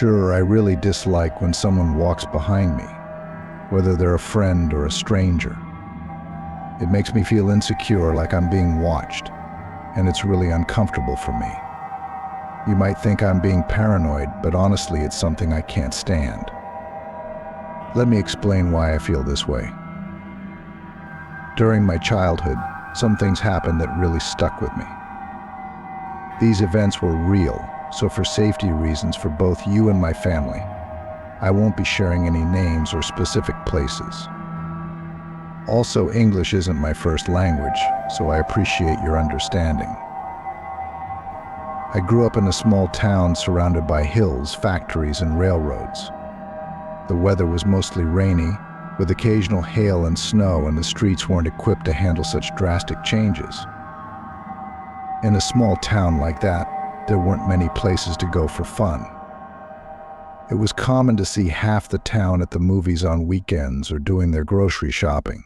sure, I really dislike when someone walks behind me, whether they're a friend or a stranger. It makes me feel insecure, like I'm being watched, and it's really uncomfortable for me. You might think I'm being paranoid, but honestly, it's something I can't stand. Let me explain why I feel this way. During my childhood, some things happened that really stuck with me. These events were real, so for safety reasons for both you and my family, I won't be sharing any names or specific places. Also, English isn't my first language, so I appreciate your understanding. I grew up in a small town surrounded by hills, factories, and railroads. The weather was mostly rainy, with occasional hail and snow, and the streets weren't equipped to handle such drastic changes. In a small town like that, there weren't many places to go for fun. It was common to see half the town at the movies on weekends or doing their grocery shopping.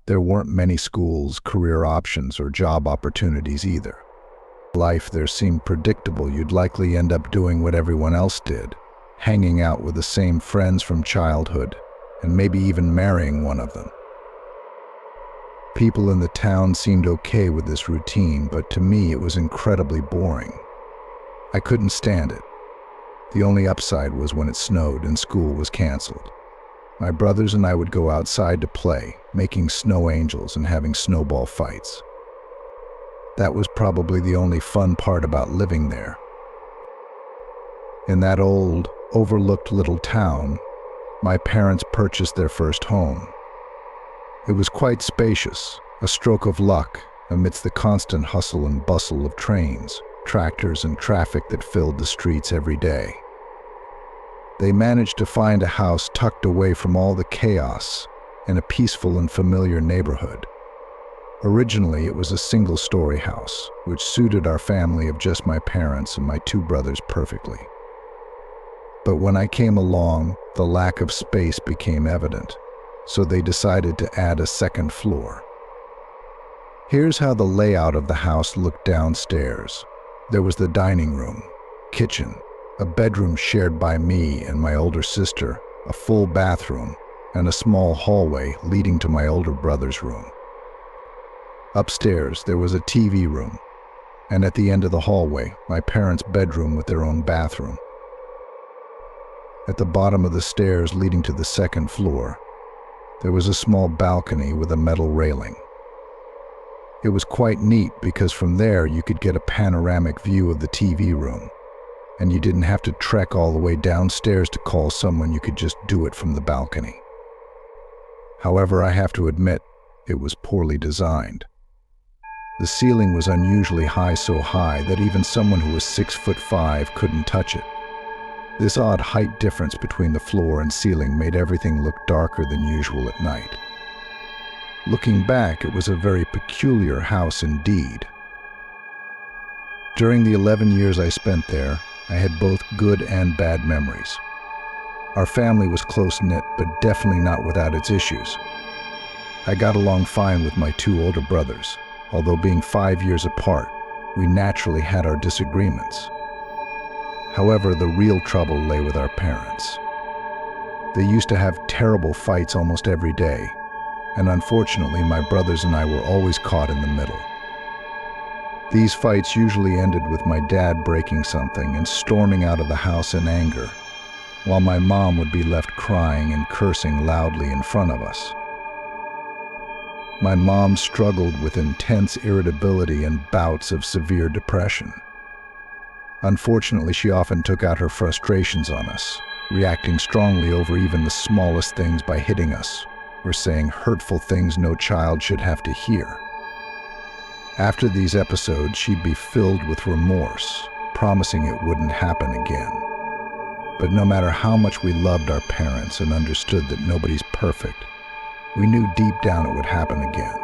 There weren't many schools, career options, or job opportunities either. Life there seemed predictable. You'd likely end up doing what everyone else did, hanging out with the same friends from childhood, and maybe even marrying one of them. People in the town seemed okay with this routine, but to me it was incredibly boring. I couldn't stand it. The only upside was when it snowed and school was canceled. My brothers and I would go outside to play, making snow angels and having snowball fights. That was probably the only fun part about living there. In that old, overlooked little town, my parents purchased their first home. It was quite spacious, a stroke of luck amidst the constant hustle and bustle of trains, tractors, and traffic that filled the streets every day. They managed to find a house tucked away from all the chaos in a peaceful and familiar neighborhood. Originally, it was a single-story house, which suited our family of just my parents and my two brothers perfectly. But when I came along, the lack of space became evident, so they decided to add a second floor. Here's how the layout of the house looked downstairs. There was the dining room, kitchen, a bedroom shared by me and my older sister, a full bathroom, and a small hallway leading to my older brother's room. Upstairs, there was a TV room, and at the end of the hallway, my parents' bedroom with their own bathroom. At the bottom of the stairs leading to the second floor, there was a small balcony with a metal railing. It was quite neat because from there you could get a panoramic view of the TV room, and you didn't have to trek all the way downstairs to call someone. You could just do it from the balcony. However, I have to admit, it was poorly designed. The ceiling was unusually high, so high that even someone who was 6'5" couldn't touch it. This odd height difference between the floor and ceiling made everything look darker than usual at night. Looking back, it was a very peculiar house indeed. During the 11 years I spent there, I had both good and bad memories. Our family was close-knit, but definitely not without its issues. I got along fine with my two older brothers. Although being 5 years apart, we naturally had our disagreements. However, the real trouble lay with our parents. They used to have terrible fights almost every day, and unfortunately, my brothers and I were always caught in the middle. These fights usually ended with my dad breaking something and storming out of the house in anger, while my mom would be left crying and cursing loudly in front of us. My mom struggled with intense irritability and bouts of severe depression. Unfortunately, she often took out her frustrations on us, reacting strongly over even the smallest things by hitting us or saying hurtful things no child should have to hear. After these episodes, she'd be filled with remorse, promising it wouldn't happen again. But no matter how much we loved our parents and understood that nobody's perfect, we knew deep down it would happen again.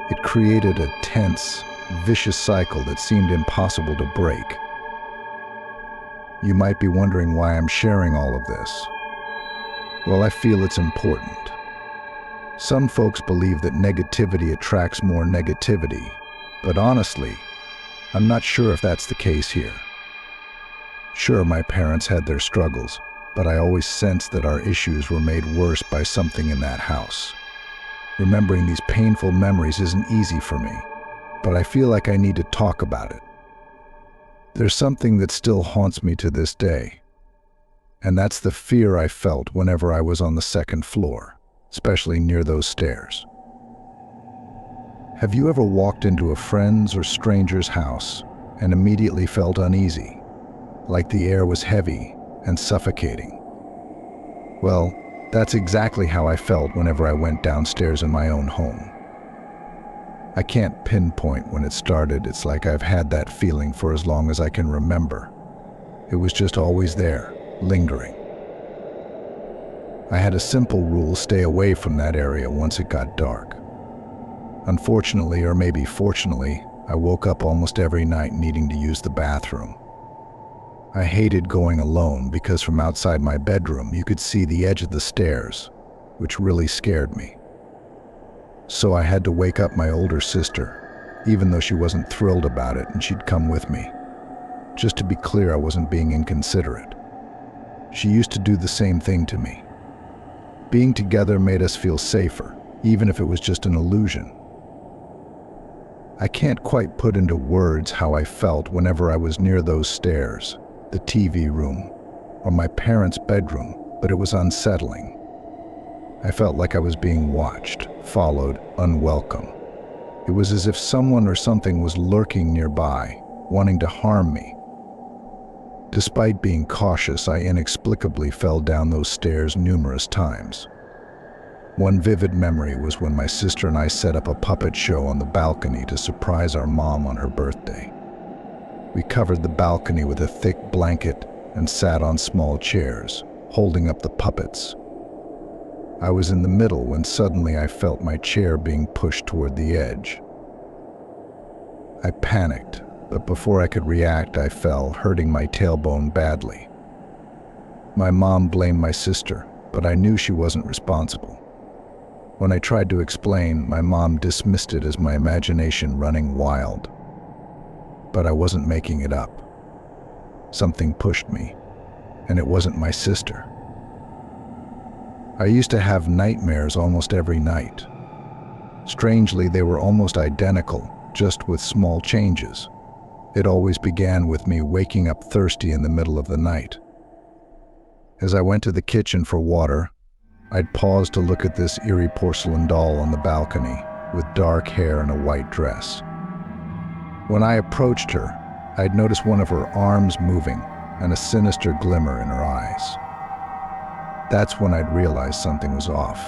It created a tense, vicious cycle that seemed impossible to break. You might be wondering why I'm sharing all of this. Well, I feel it's important. Some folks believe that negativity attracts more negativity, but honestly, I'm not sure if that's the case here. Sure, my parents had their struggles, but I always sensed that our issues were made worse by something in that house. Remembering these painful memories isn't easy for me, but I feel like I need to talk about it. There's something that still haunts me to this day, and that's the fear I felt whenever I was on the second floor, especially near those stairs. Have you ever walked into a friend's or stranger's house and immediately felt uneasy, like the air was heavy and suffocating? Well, that's exactly how I felt whenever I went downstairs in my own home. I can't pinpoint when it started. It's like I've had that feeling for as long as I can remember. It was just always there, lingering. I had a simple rule: stay away from that area once it got dark. Unfortunately, or maybe fortunately, I woke up almost every night needing to use the bathroom. I hated going alone because from outside my bedroom you could see the edge of the stairs, which really scared me. So I had to wake up my older sister, even though she wasn't thrilled about it and she'd come with me. Just to be clear, I wasn't being inconsiderate. She used to do the same thing to me. Being together made us feel safer, even if it was just an illusion. I can't quite put into words how I felt whenever I was near those stairs, the TV room, or my parents' bedroom, but it was unsettling. I felt like I was being watched, followed, unwelcome. It was as if someone or something was lurking nearby, wanting to harm me. Despite being cautious, I inexplicably fell down those stairs numerous times. One vivid memory was when my sister and I set up a puppet show on the balcony to surprise our mom on her birthday. We covered the balcony with a thick blanket and sat on small chairs, holding up the puppets. I was in the middle when suddenly I felt my chair being pushed toward the edge. I panicked, but before I could react, I fell, hurting my tailbone badly. My mom blamed my sister, but I knew she wasn't responsible. When I tried to explain, my mom dismissed it as my imagination running wild. But I wasn't making it up. Something pushed me, and it wasn't my sister. I used to have nightmares almost every night. Strangely, they were almost identical, just with small changes. It always began with me waking up thirsty in the middle of the night. As I went to the kitchen for water, I'd pause to look at this eerie porcelain doll on the balcony with dark hair and a white dress. When I approached her, I'd notice one of her arms moving and a sinister glimmer in her eyes. That's when I'd realized something was off.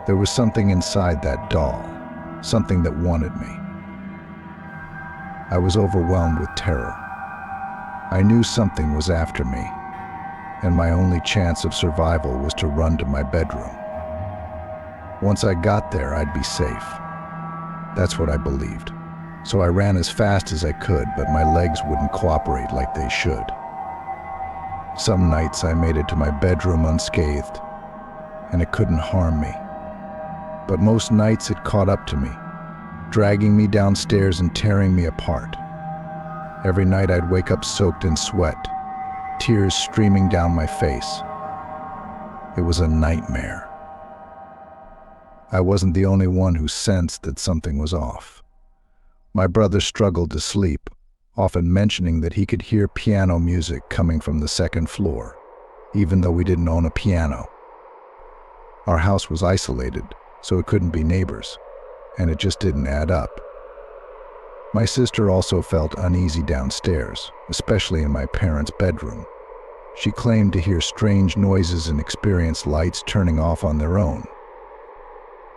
There was something inside that doll, something that wanted me. I was overwhelmed with terror. I knew something was after me, and my only chance of survival was to run to my bedroom. Once I got there, I'd be safe. That's what I believed. So I ran as fast as I could, but my legs wouldn't cooperate like they should. Some nights I made it to my bedroom unscathed, and it couldn't harm me. But most nights it caught up to me, dragging me downstairs and tearing me apart. Every night I'd wake up soaked in sweat, tears streaming down my face. It was a nightmare. I wasn't the only one who sensed that something was off. My brother struggled to sleep, often mentioning that he could hear piano music coming from the second floor, even though we didn't own a piano. Our house was isolated, so it couldn't be neighbors, and it just didn't add up. My sister also felt uneasy downstairs, especially in my parents' bedroom. She claimed to hear strange noises and experience lights turning off on their own.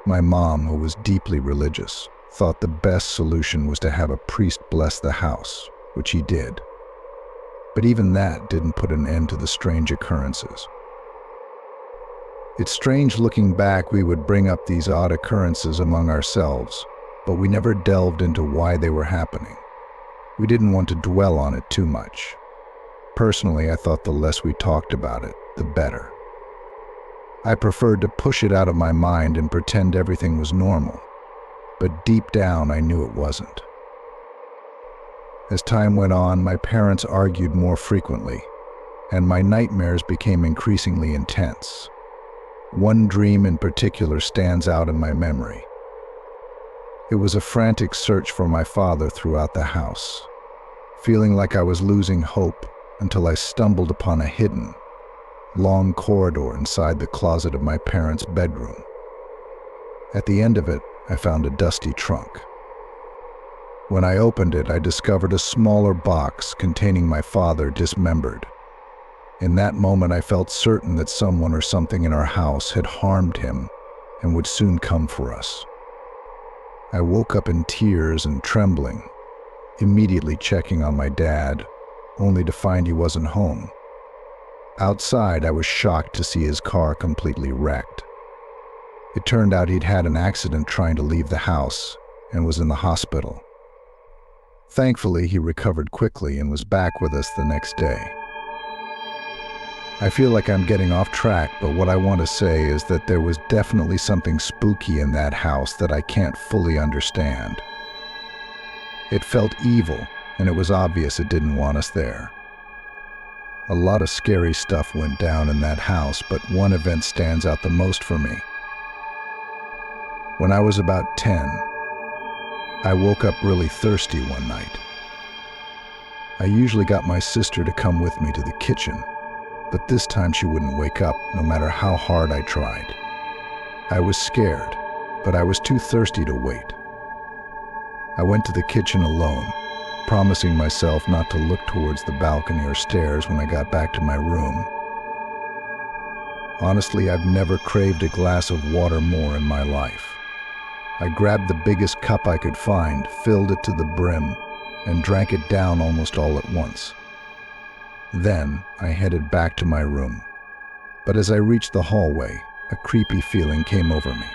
My mom, who was deeply religious, thought the best solution was to have a priest bless the house, which he did. But even that didn't put an end to the strange occurrences. It's strange looking back we would bring up these odd occurrences among ourselves, but we never delved into why they were happening. We didn't want to dwell on it too much. Personally, I thought the less we talked about it, the better. I preferred to push it out of my mind and pretend everything was normal, but deep down I knew it wasn't. As time went on, my parents argued more frequently, and my nightmares became increasingly intense. One dream in particular stands out in my memory. It was a frantic search for my father throughout the house, feeling like I was losing hope until I stumbled upon a hidden, long corridor inside the closet of my parents' bedroom. At the end of it, I found a dusty trunk. When I opened it, I discovered a smaller box containing my father dismembered. In that moment, I felt certain that someone or something in our house had harmed him and would soon come for us. I woke up in tears and trembling, immediately checking on my dad, only to find he wasn't home. Outside, I was shocked to see his car completely wrecked. It turned out he'd had an accident trying to leave the house and was in the hospital. Thankfully, he recovered quickly and was back with us the next day. I feel like I'm getting off track, but what I want to say is that there was definitely something spooky in that house that I can't fully understand. It felt evil, and it was obvious it didn't want us there. A lot of scary stuff went down in that house, but one event stands out the most for me. When I was about 10, I woke up really thirsty one night. I usually got my sister to come with me to the kitchen, but this time she wouldn't wake up no matter how hard I tried. I was scared, but I was too thirsty to wait. I went to the kitchen alone, promising myself not to look towards the balcony or stairs when I got back to my room. Honestly, I've never craved a glass of water more in my life. I grabbed the biggest cup I could find, filled it to the brim, and drank it down almost all at once. Then, I headed back to my room. But as I reached the hallway, a creepy feeling came over me.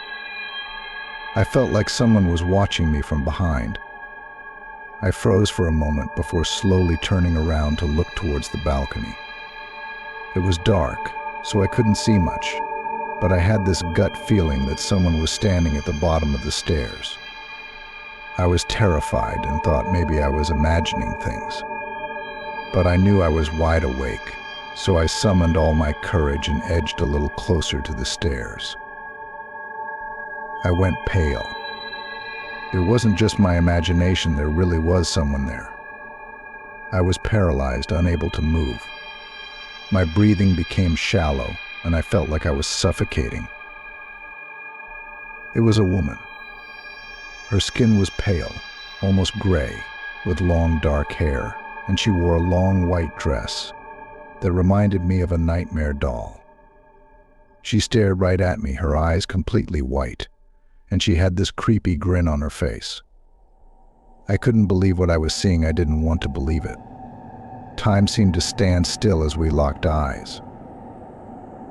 I felt like someone was watching me from behind. I froze for a moment before slowly turning around to look towards the balcony. It was dark, so I couldn't see much, but I had this gut feeling that someone was standing at the bottom of the stairs. I was terrified and thought maybe I was imagining things. But I knew I was wide awake, so I summoned all my courage and edged a little closer to the stairs. I went pale. It wasn't just my imagination, there really was someone there. I was paralyzed, unable to move. My breathing became shallow, and I felt like I was suffocating. It was a woman. Her skin was pale, almost gray, with long dark hair, and she wore a long white dress that reminded me of a nightmare doll. She stared right at me, her eyes completely white, and she had this creepy grin on her face. I couldn't believe what I was seeing. I didn't want to believe it. Time seemed to stand still as we locked eyes.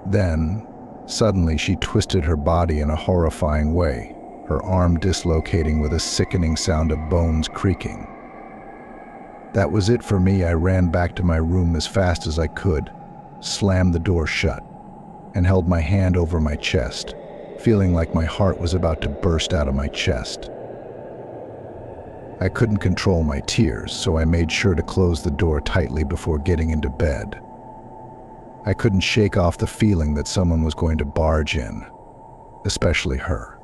Then, suddenly, she twisted her body in a horrifying way, her arm dislocating with a sickening sound of bones creaking. That was it for me. I ran back to my room as fast as I could, slammed the door shut, and held my hand over my chest, feeling like my heart was about to burst out of my chest. I couldn't control my tears, so I made sure to close the door tightly before getting into bed. I couldn't shake off the feeling that someone was going to barge in, especially her.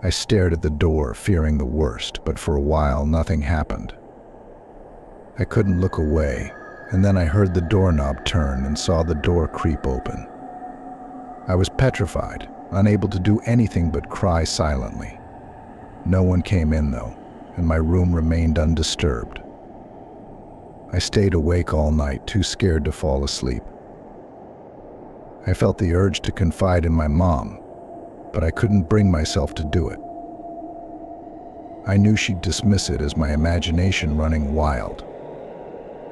I stared at the door, fearing the worst, but for a while nothing happened. I couldn't look away, and then I heard the doorknob turn and saw the door creep open. I was petrified, unable to do anything but cry silently. No one came in though, and my room remained undisturbed. I stayed awake all night, too scared to fall asleep. I felt the urge to confide in my mom, but I couldn't bring myself to do it. I knew she'd dismiss it as my imagination running wild.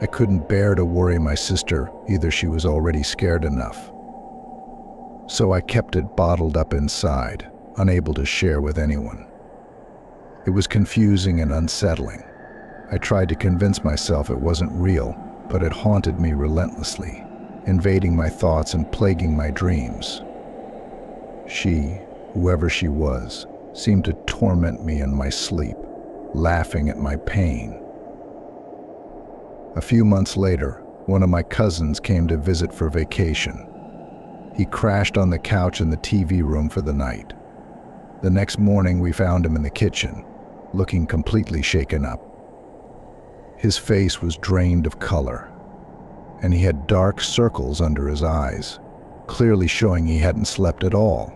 I couldn't bear to worry my sister, either. She was already scared enough. So I kept it bottled up inside, unable to share with anyone. It was confusing and unsettling. I tried to convince myself it wasn't real, but it haunted me relentlessly, invading my thoughts and plaguing my dreams. She, whoever she was, seemed to torment me in my sleep, laughing at my pain. A few months later, one of my cousins came to visit for vacation. He crashed on the couch in the TV room for the night. The next morning, we found him in the kitchen, looking completely shaken up. His face was drained of color, and he had dark circles under his eyes, clearly showing he hadn't slept at all.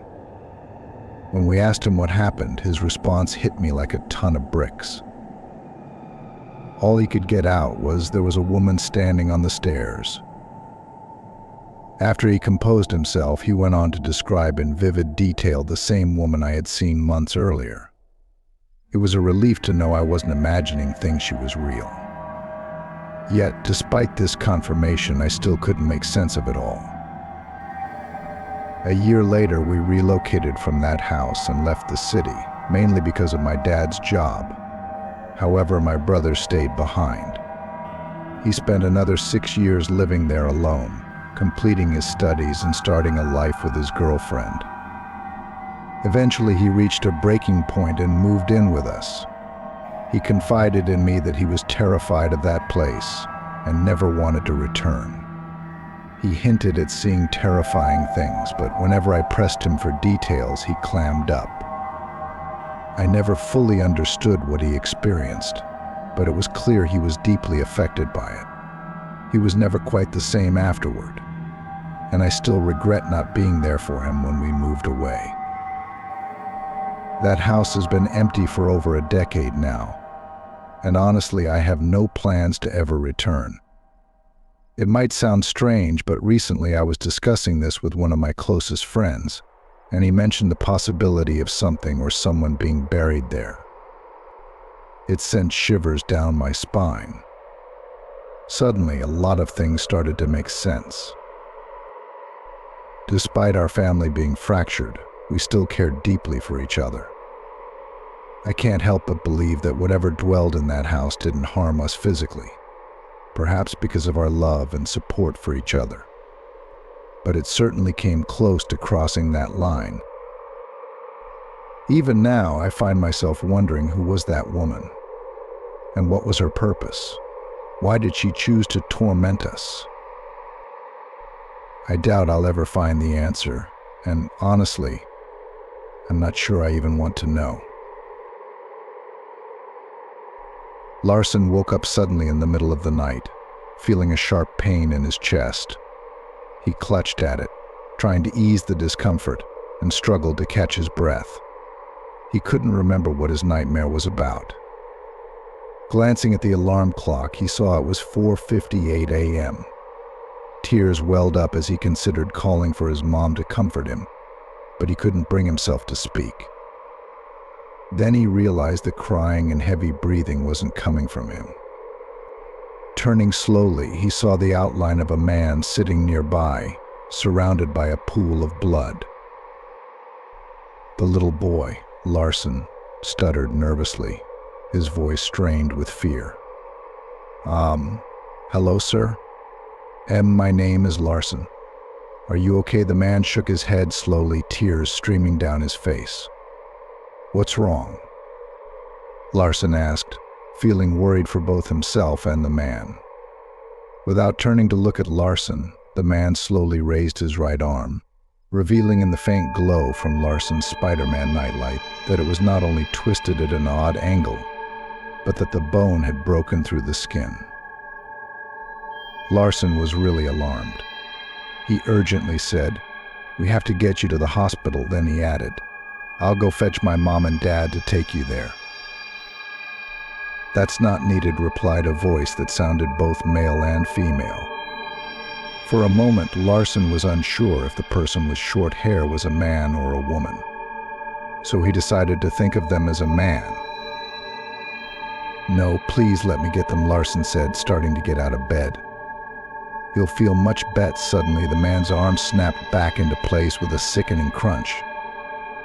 When we asked him what happened, his response hit me like a ton of bricks. All he could get out was there was a woman standing on the stairs. After he composed himself, he went on to describe in vivid detail the same woman I had seen months earlier. It was a relief to know I wasn't imagining things she was real. Yet, despite this confirmation, I still couldn't make sense of it all. A year later, we relocated from that house and left the city, mainly because of my dad's job. However, my brother stayed behind. He spent another 6 years living there alone, completing his studies and starting a life with his girlfriend. Eventually, he reached a breaking point and moved in with us. He confided in me that he was terrified of that place and never wanted to return. He hinted at seeing terrifying things, but whenever I pressed him for details, he clammed up. I never fully understood what he experienced, but it was clear he was deeply affected by it. He was never quite the same afterward, and I still regret not being there for him when we moved away. That house has been empty for over a decade now, and honestly, I have no plans to ever return. It might sound strange, but recently I was discussing this with one of my closest friends, and he mentioned the possibility of something or someone being buried there. It sent shivers down my spine. Suddenly, a lot of things started to make sense. Despite our family being fractured, we still cared deeply for each other. I can't help but believe that whatever dwelled in that house didn't harm us physically, perhaps because of our love and support for each other. But it certainly came close to crossing that line. Even now, I find myself wondering who was that woman, and what was her purpose? Why did she choose to torment us? I doubt I'll ever find the answer, and honestly, I'm not sure I even want to know. Larson woke up suddenly in the middle of the night, feeling a sharp pain in his chest. He clutched at it, trying to ease the discomfort, and struggled to catch his breath. He couldn't remember what his nightmare was about. Glancing at the alarm clock, he saw it was 4:58 a.m. Tears welled up as he considered calling for his mom to comfort him, but he couldn't bring himself to speak. Then he realized the crying and heavy breathing wasn't coming from him. Turning slowly, he saw the outline of a man sitting nearby, surrounded by a pool of blood. The little boy, Larson, stuttered nervously, his voice strained with fear. Hello, sir? My name is Larson. Are you okay?" The man shook his head slowly, tears streaming down his face. "What's wrong?" Larson asked, feeling worried for both himself and the man. Without turning to look at Larson, the man slowly raised his right arm, revealing in the faint glow from Larson's Spider-Man nightlight that it was not only twisted at an odd angle, but that the bone had broken through the skin. Larson was really alarmed. He urgently said, "We have to get you to the hospital." Then he added, "I'll go fetch my mom and dad to take you there." "That's not needed," replied a voice that sounded both male and female. For a moment, Larson was unsure if the person with short hair was a man or a woman, so he decided to think of them as a man. "No, please let me get them," Larson said, starting to get out of bed. "You'll feel much better." Suddenly, the man's arm snapped back into place with a sickening crunch.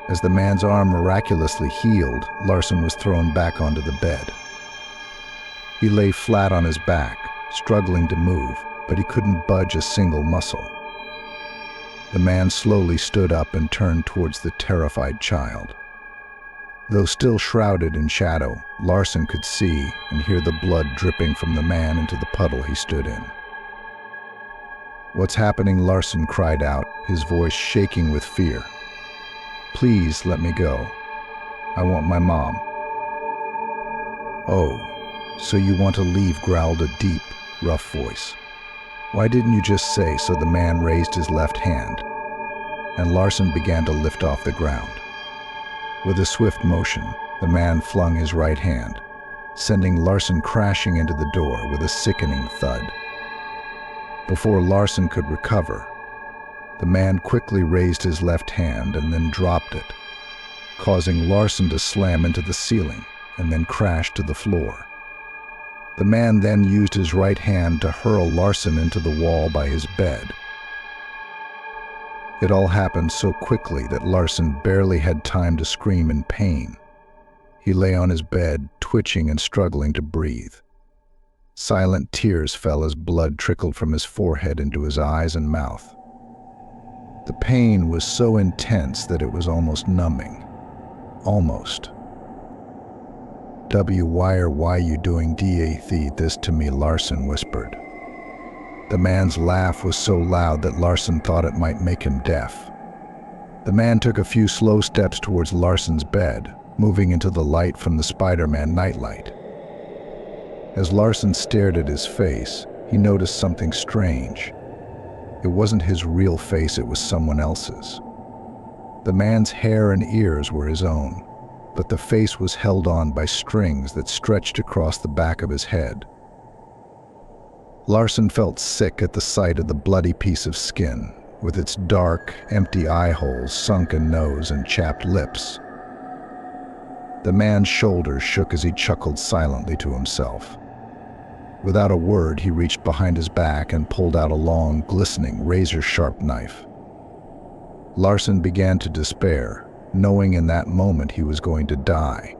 As the man's arm miraculously healed, Larson was thrown back onto the bed. He lay flat on his back, struggling to move, but he couldn't budge a single muscle. The man slowly stood up and turned towards the terrified child. Though still shrouded in shadow, Larson could see and hear the blood dripping from the man into the puddle he stood in. "What's happening?" Larson cried out, his voice shaking with fear. "Please let me go. I want my mom." "Oh, so you want to leave," growled a deep, rough voice. "Why didn't you just say so?" The man raised his left hand, and Larson began to lift off the ground. With a swift motion, the man flung his right hand, sending Larson crashing into the door with a sickening thud. Before Larson could recover, the man quickly raised his left hand and then dropped it, causing Larson to slam into the ceiling and then crash to the floor. The man then used his right hand to hurl Larson into the wall by his bed. It all happened so quickly that Larson barely had time to scream in pain. He lay on his bed, twitching and struggling to breathe. Silent tears fell as blood trickled from his forehead into his eyes and mouth. The pain was so intense that it was almost numbing. Almost. Why you doing this to me?" Larson whispered. The man's laugh was so loud that Larson thought it might make him deaf. The man took a few slow steps towards Larson's bed, moving into the light from the Spider-Man nightlight. As Larson stared at his face, he noticed something strange. It wasn't his real face, it was someone else's. The man's hair and ears were his own, but the face was held on by strings that stretched across the back of his head. Larson felt sick at the sight of the bloody piece of skin, with its dark, empty eye holes, sunken nose, and chapped lips. The man's shoulders shook as he chuckled silently to himself. Without a word, he reached behind his back and pulled out a long, glistening, razor-sharp knife. Larson began to despair, knowing in that moment he was going to die.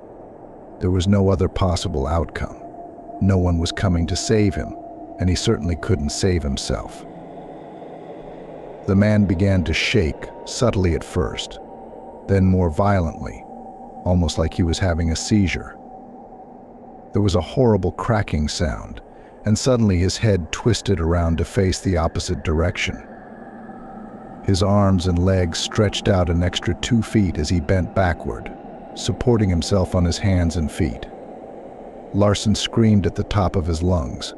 There was no other possible outcome. No one was coming to save him, and he certainly couldn't save himself. The man began to shake, subtly at first, then more violently, almost like he was having a seizure. There was a horrible cracking sound, and suddenly his head twisted around to face the opposite direction. His arms and legs stretched out an extra 2 feet as he bent backward, supporting himself on his hands and feet. Larson screamed at the top of his lungs,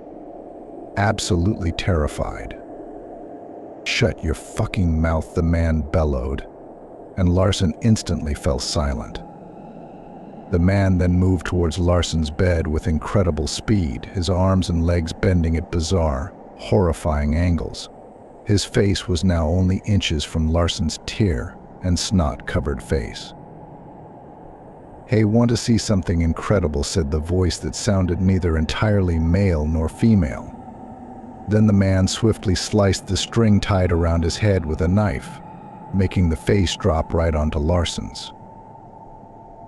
absolutely terrified. "Shut your fucking mouth," the man bellowed, and Larson instantly fell silent. The man then moved towards Larson's bed with incredible speed, his arms and legs bending at bizarre, horrifying angles. His face was now only inches from Larson's tear and snot-covered face. "Hey, want to see something incredible?" said the voice that sounded neither entirely male nor female. Then the man swiftly sliced the string tied around his head with a knife, making the face drop right onto Larson's.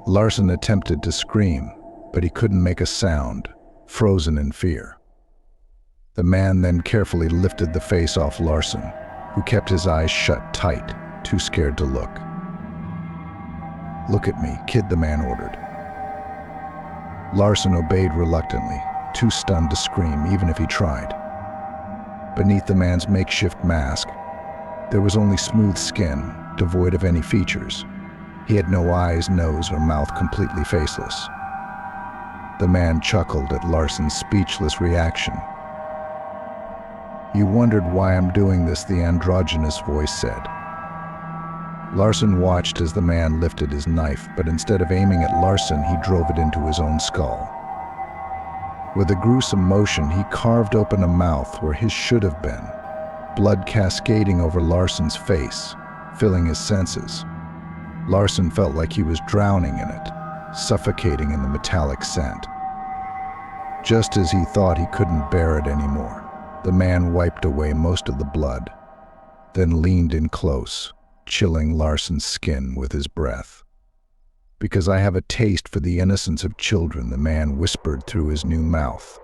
Larson attempted to scream, but he couldn't make a sound, frozen in fear. The man then carefully lifted the face off Larson, who kept his eyes shut tight, too scared to look. "Look at me, kid," the man ordered. Larson obeyed reluctantly, too stunned to scream even if he tried. Beneath the man's makeshift mask, there was only smooth skin, devoid of any features. He had no eyes, nose, or mouth, completely faceless. The man chuckled at Larson's speechless reaction. "You wondered why I'm doing this," the androgynous voice said. Larson watched as the man lifted his knife, but instead of aiming at Larson, he drove it into his own skull. With a gruesome motion, he carved open a mouth where his should have been, blood cascading over Larson's face, filling his senses. Larson felt like he was drowning in it, suffocating in the metallic scent. Just as he thought he couldn't bear it anymore, the man wiped away most of the blood, then leaned in close, chilling Larson's skin with his breath. "Because I have a taste for the innocence of children," the man whispered through his new mouth.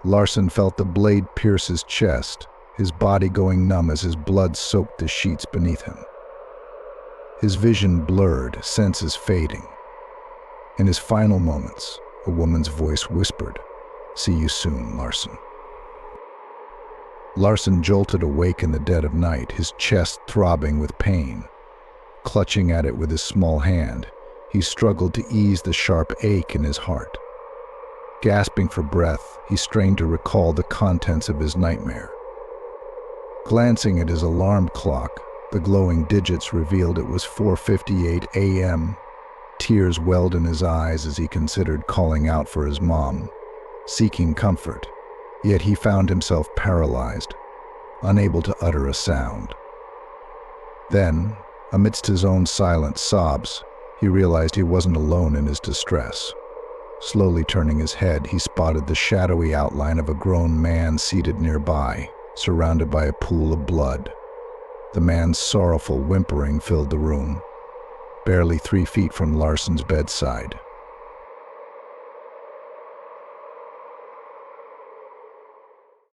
Larson felt the blade pierce his chest, his body going numb as his blood soaked the sheets beneath him. His vision blurred, senses fading, In his final moments, a woman's voice whispered, "See you soon, Larson." Larson jolted awake in the dead of night, his chest throbbing with pain. Clutching at it with his small hand, he struggled to ease the sharp ache in his heart. Gasping for breath, he strained to recall the contents of his nightmare. Glancing at his alarm clock, the glowing digits revealed it was 4:58 a.m. Tears welled in his eyes as he considered calling out for his mom, seeking comfort, yet he found himself paralyzed, unable to utter a sound. Then, amidst his own silent sobs, he realized he wasn't alone in his distress. Slowly turning his head, he spotted the shadowy outline of a grown man seated nearby, surrounded by a pool of blood. The man's sorrowful whimpering filled the room, barely 3 feet from Larson's bedside.